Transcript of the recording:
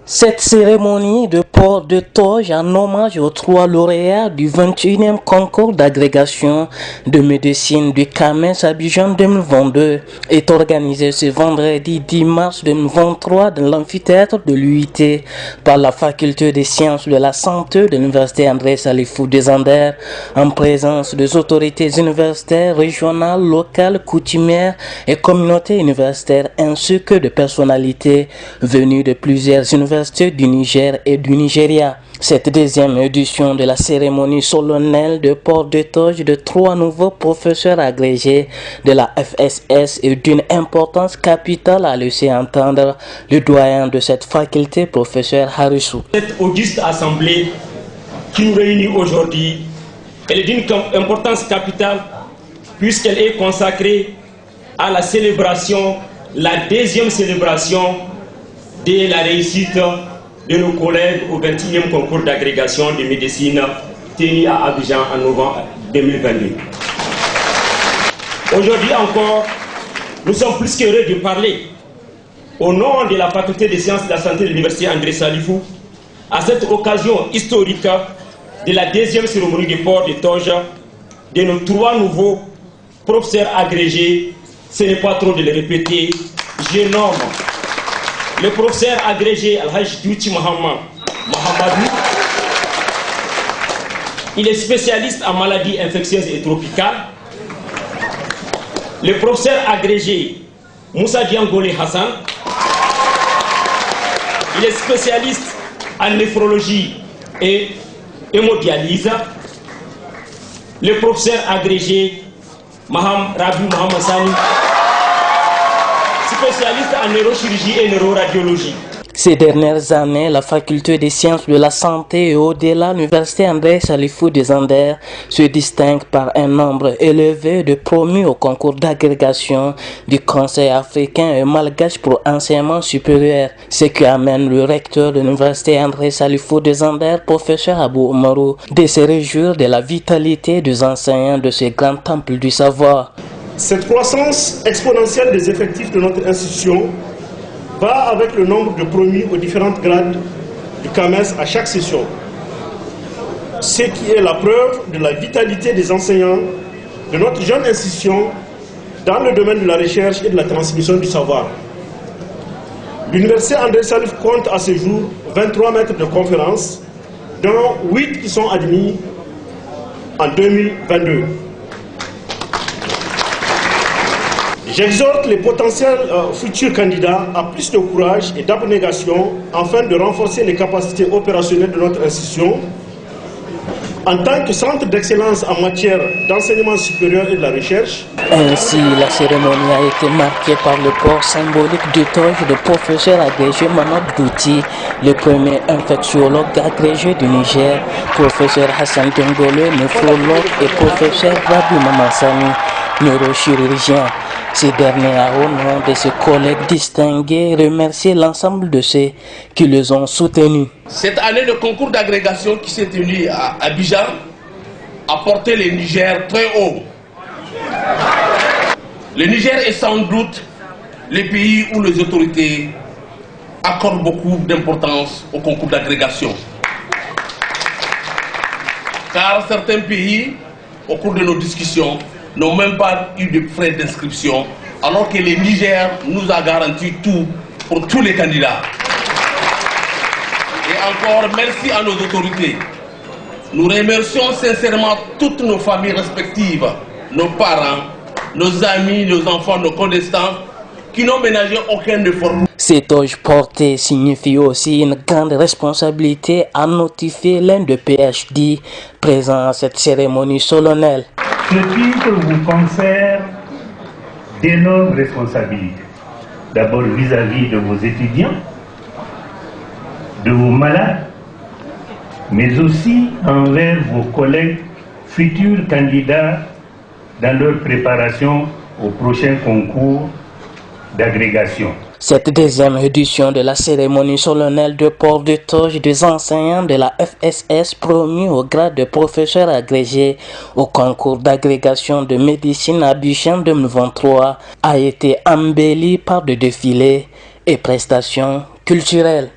Cette cérémonie de port de toge en hommage aux 3 lauréats du 21e concours d'agrégation de médecine du CAMES Abidjan 2022 est organisée ce vendredi 10 mars 2023 dans l'amphithéâtre de l'UIT par la faculté des sciences de la santé de l'université André Salifou de Zander en présence des autorités universitaires, régionales, locales, coutumières et communautés universitaires ainsi que de personnalités venues de plusieurs universités du Niger et du Nigeria. Cette deuxième édition de la cérémonie solennelle de port de toge de 3 nouveaux professeurs agrégés de la FSS est d'une importance capitale, a laissé entendre le doyen de cette faculté, professeur Harissou. Cette auguste assemblée qui nous réunit aujourd'hui est d'une importance capitale puisqu'elle est consacrée à la célébration, la deuxième célébration de la réussite de nos collègues au 21e concours d'agrégation de médecine tenu à Abidjan en novembre 2022. Aujourd'hui encore, nous sommes plus qu'heureux de parler au nom de la faculté des sciences de la santé de l'université André Salifou à cette occasion historique de la deuxième cérémonie de port de toge de nos 3 nouveaux professeurs agrégés. Ce n'est pas trop de le répéter, je nomme le professeur agrégé Al-Hajj Douti Mohamedou. Il est spécialiste en maladies infectieuses et tropicales. Le professeur agrégé Moussa Diangolé Hassan. Il est spécialiste en néphrologie et hémodialyse. Le professeur agrégé Rabi Mohamed Sani, spécialiste en neurochirurgie et neuroradiologie. Ces dernières années, la faculté des sciences de la santé et au-delà l'université André Salifou de Zander se distingue par un nombre élevé de promus au concours d'agrégation du Conseil africain et malgache pour enseignement supérieur, ce qui amène le recteur de l'université André Salifou de Zander, professeur Abou Oumarou, de se réjouir de la vitalité des enseignants de ce grand temple du savoir. Cette croissance exponentielle des effectifs de notre institution va avec le nombre de promus aux différentes grades du CAMES à chaque session, ce qui est la preuve de la vitalité des enseignants de notre jeune institution dans le domaine de la recherche et de la transmission du savoir. L'université André Salif compte à ce jour 23 maîtres de conférences, dont 8 qui sont admis en 2022. J'exhorte les potentiels futurs candidats à plus de courage et d'abnégation afin de renforcer les capacités opérationnelles de notre institution en tant que centre d'excellence en matière d'enseignement supérieur et de la recherche. Ainsi, la cérémonie a été marquée par le port symbolique du toge de professeur agrégé Mohamed Douti, le premier infectiologue agrégé du Niger, professeur Hassan Dengole, néphrologue, et professeur Rabi Mamassani, neurochirurgien. Ces derniers, au nom de ses collègues distingués, remercient l'ensemble de ceux qui les ont soutenus. Cette année, le concours d'agrégation qui s'est tenu à Abidjan a porté le Niger très haut. Le Niger est sans doute le pays où les autorités accordent beaucoup d'importance au concours d'agrégation. Car certains pays, au cours de nos discussions, n'ont même pas eu de frais d'inscription, alors que le Niger nous a garanti tout pour tous les candidats. Et encore, merci à nos autorités. Nous remercions sincèrement toutes nos familles respectives, nos parents, nos amis, nos enfants, nos condescendants, qui n'ont ménagé aucun effort. Ces toges portées signifient aussi une grande responsabilité, à notifier l'un des PhD présents à cette cérémonie solennelle. Ce titre vous confère d'énormes responsabilités. D'abord vis-à-vis de vos étudiants, de vos malades, mais aussi envers vos collègues futurs candidats dans leur préparation au prochain concours d'agrégation. Cette deuxième édition de la cérémonie solennelle de port de toge des enseignants de la FSS promus au grade de professeur agrégé au concours d'agrégation de médecine à Abidjan 2023 a été embellie par des défilés et prestations culturelles.